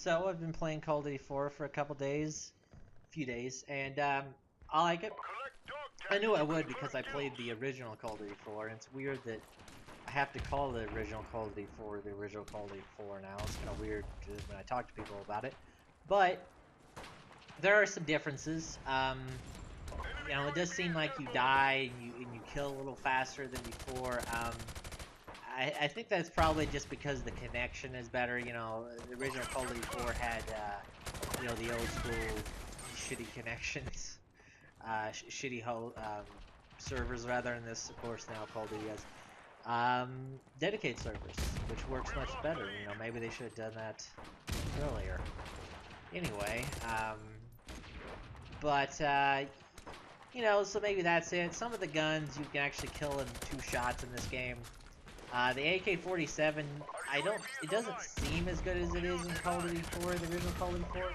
So I've been playing Call of Duty 4 for a few days, and I like it. I knew I would because I played the original Call of Duty 4, and it's weird that I have to call the original Call of Duty 4 the original Call of Duty 4 now. It's kind of weird when I talk to people about it, but there are some differences. It does seem like you die and you kill a little faster than before. I think that's probably just because the connection is better. The original Call of Duty 4 had, the old school shitty connections, shitty servers rather. And this, of course, now Call of Duty has dedicated servers, which works much better. Maybe they should have done that earlier. Anyway, so maybe that's it. Some of the guns you can actually kill in 2 shots in this game. The AK-47, it doesn't seem as good as it is in Call of Duty 4, the original Call of Duty 4,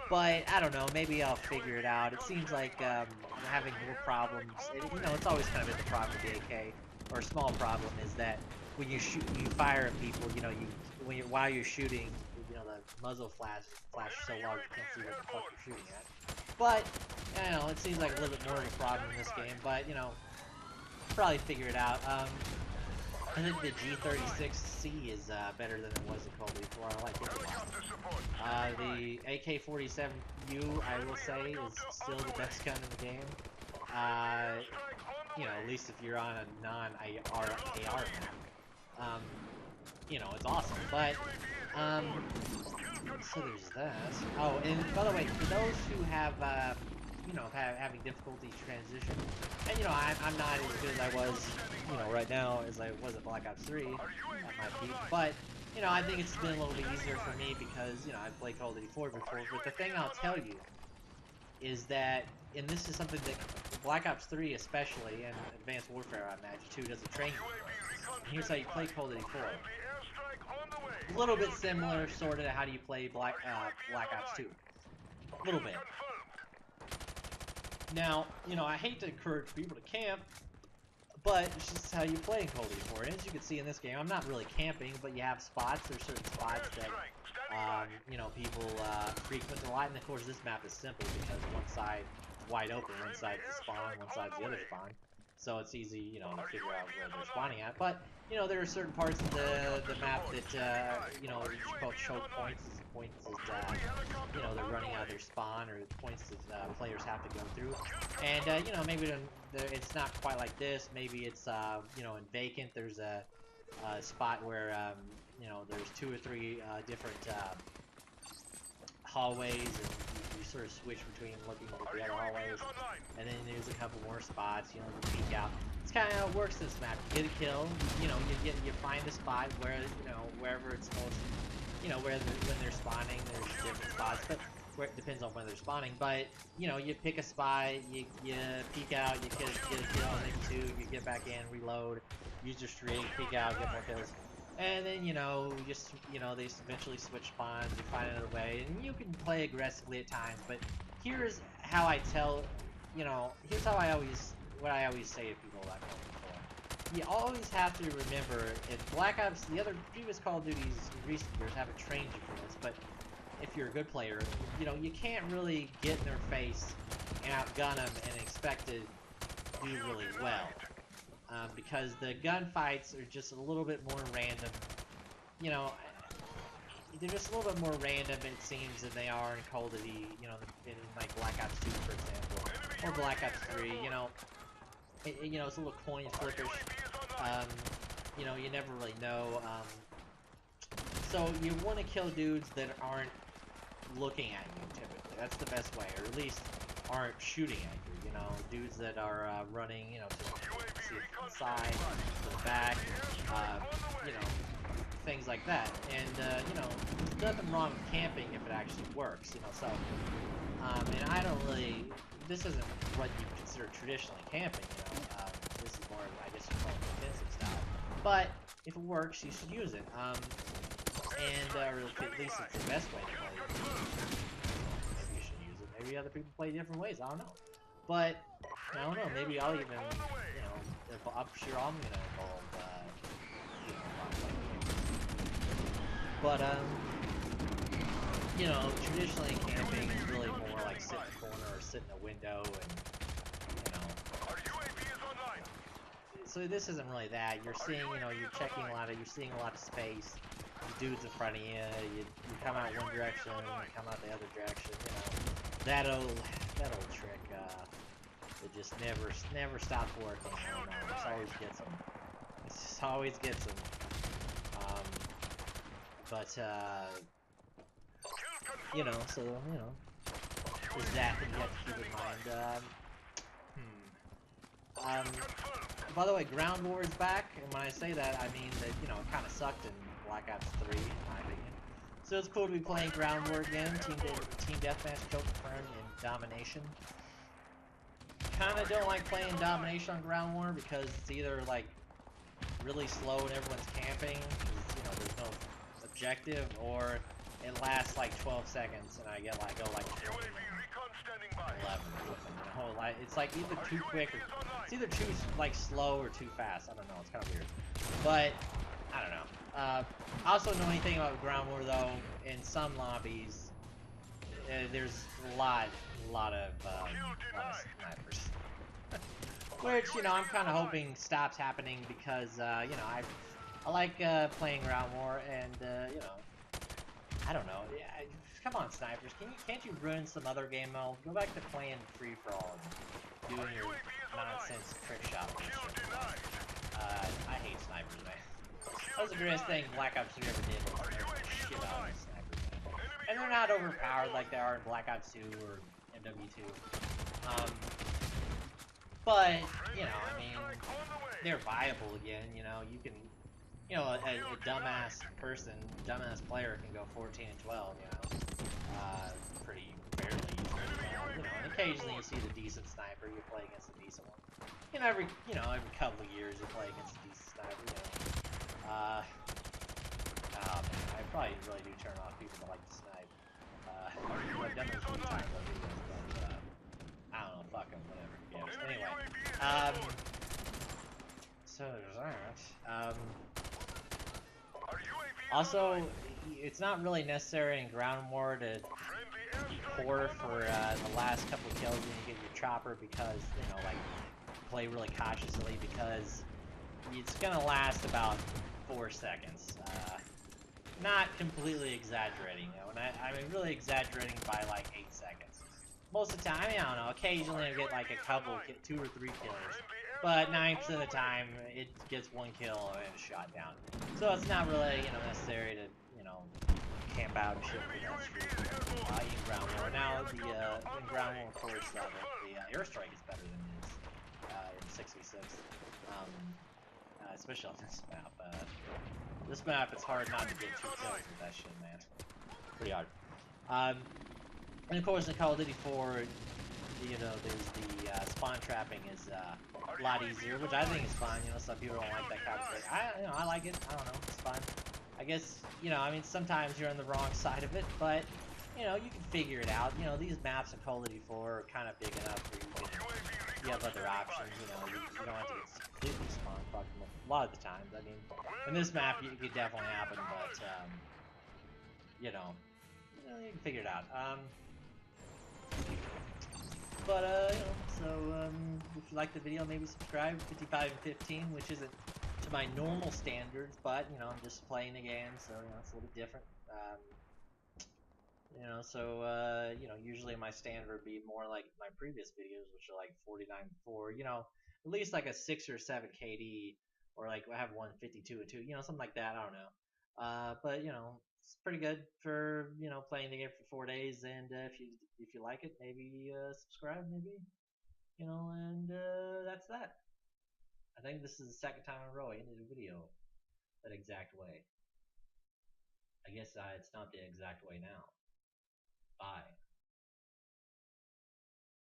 but I don't know, maybe I'll figure it out. It seems like I'm having more problems. It's always kind of been the problem with the AK, or a small problem, is that when you fire at people, while you're shooting, the muzzle flash so large you can't see what the fuck you're shooting at. But, it seems like a little bit more of a problem in this game, but, probably figure it out. I think the G36C is better than it was in Call of Duty 4. I like it a lot. The AK-47U, I will say, is still the best gun in the game. At least if you're on a non-AR map. It's awesome. But, so there's that. Oh, and by the way, for those who have, having difficulty transition, and I'm not as good as I was, right now as I was at Black Ops 3 at my peak, but I think it's been a little bit easier for me because I've played Call of Duty 4 before. But the thing I'll tell you is that, and this is something that Black Ops 3 especially, and Advanced Warfare I imagine too, doesn't train you. And here's how you play Call of Duty 4. A little bit similar, sort of, to how do you play Black Ops 2. A little bit. Now, I hate to encourage people to camp, but it's just how you play in Call of Duty 4. And as you can see in this game, I'm not really camping, but you have spots. There's certain spots that, people frequent a lot. And of course, this map is simple because one side is wide open. One side's the spawn, one side's the other spawn. So it's easy, to figure out where they're spawning at. But, there are certain parts of the map that, it's called choke points. Points that, they're running out of their spawn, or points that players have to go through. And, maybe it's not quite like this. Maybe it's, in Vacant, there's a spot where, there's 2 or 3 different hallways, and you sort of switch between looking at the other hallways. And then there's a couple more spots, you peek out. It's kind of how it works this map. You get a kill, you find a spot where, wherever it's most, when they're spawning, there's different spots, but where it depends on when they're spawning. But, you pick a spot, you peek out, you get a kill, maybe 2, you get back in, reload, use your streak, peek out, get more kills. And then, they eventually switch spawns, you find another way, and you can play aggressively at times, but here's how I tell, here's how what I always say to people about Call of Duty 4. You always have to remember, in Black Ops, the other previous Call of Duties in recent years haven't trained you for this, but if you're a good player, you can't really get in their face and outgun them and expect to do really well. Because the gunfights are just a little bit more random. They're just a little bit more random, it seems, than they are in Call of Duty, in like Black Ops 2, for example, or Black Ops 3, it's a little coin flippish. You never really know. So you want to kill dudes that aren't looking at you, typically. That's the best way, or at least aren't shooting at you. Dudes that are running, to the side, to the back, things like that. And, there's nothing wrong with camping if it actually works, so, and I don't really, this isn't what you consider traditionally camping, this is more, I guess you call it defensive style. But, if it works, you should use it, or at least it's the best way to play it. Maybe you should use it. Maybe other people play different ways, I don't know. But, I don't know, maybe I'll even, I'm sure I'm gonna evolve, while playing games. But, you know, traditionally camping is really more like sit in a corner or sit in a window and, you know. So this isn't really that. You're seeing, you know, you're checking a lot of, you're seeing a lot of space. The dudes in front of you, you come out one direction, you come out the other direction, you know. That old trick, it just never stops working. I don't know. It just always gets them. It just always gets them. You know, so you know, there's that you have to keep in mind. By the way, Ground War is back, and when I say that, I mean that, you know, it kind of sucked in Black Ops 3, in my opinion. So it's cool to be playing Ground War again. Team Deathmatch kill confirmed in Domination. Kind of don't like playing Domination on Ground War because it's either like really slow and everyone's camping, because, you know, there's no objective, or it lasts like 12 seconds and I get like, oh, like 11 or something. Like, it's like either too quick or it's either too like slow or too fast. I don't know. It's kind of weird, but I don't know. I also know anything about Ground War though. In some lobbies, there's a lot of snipers, which, you know, I'm kind of hoping stops happening because you know, I like playing Ground War, and you know, I don't know. Yeah, come on, snipers. Can't you ruin some other game mode? Go back to playing free for all and doing your nonsense trick shot. I hate snipers, man. That was the greatest thing Black Ops 2 ever did. Was shit out of snipers, man. And they're not overpowered like they are in Black Ops 2 or MW2. But you know, I mean, they're viable again. You know, you can. You know, a dumbass person, dumbass player can go 14 and 12, you know, pretty barely. You know, and occasionally you see the decent sniper, you play against a decent one. You know, every couple of years you play against a decent sniper, you know. Oh man, I probably really do turn off people that like to snipe. I've done this a few times on videos, but, I don't know, fuck them, whatever. Yeah, anyway, so there's that. Also, it's not really necessary in Ground War to core for the last couple of kills when you get your chopper, because, you know, like, play really cautiously, because it's gonna last about 4 seconds. Not completely exaggerating, you know, and I mean really exaggerating by like 8 seconds. Most of the time, I mean, I don't know, occasionally I get like a couple, 2 or 3 kills. But 9% of the time, it gets 1 kill and a shot down. So it's not really, you know, necessary to, you know, camp out and shit for that street. In Ground War. Now, in Ground War, of course, the airstrike is better than it is in 6v6. Especially on this map. This map, it's hard not to get 2 kills with that shit, man. Pretty hard. And of course, in Call of Duty 4, you know, there's the spawn trapping is a lot easier, which I think is fun. You know, some people don't like that kind of thing. I like it. I don't know, it's fun. I guess, you know, I mean, sometimes you're on the wrong side of it, but you know, you can figure it out. You know, these maps in Call of Duty 4 are kind of big enough where you have other options. You know, you don't have to get completely spawn fucked a lot of the times. I mean, in this map, it could definitely happen, but you know, you can figure it out. You know, so, if you like the video, maybe subscribe. 55 and 15, which isn't to my normal standards, but, you know, I'm just playing the game, so, you know, it's a little bit different. You know, so, you know, usually my standard would be more like my previous videos, which are like 49 4, you know, at least like a 6 or 7 KD, or like I have 152 and 2, you know, something like that, I don't know. But, you know, it's pretty good for, you know, playing the game for 4 days, and if you like it, maybe subscribe, maybe, you know, and that's that. I think this is the second time in a row I ended a video that exact way. I guess it's not the exact way now. Bye.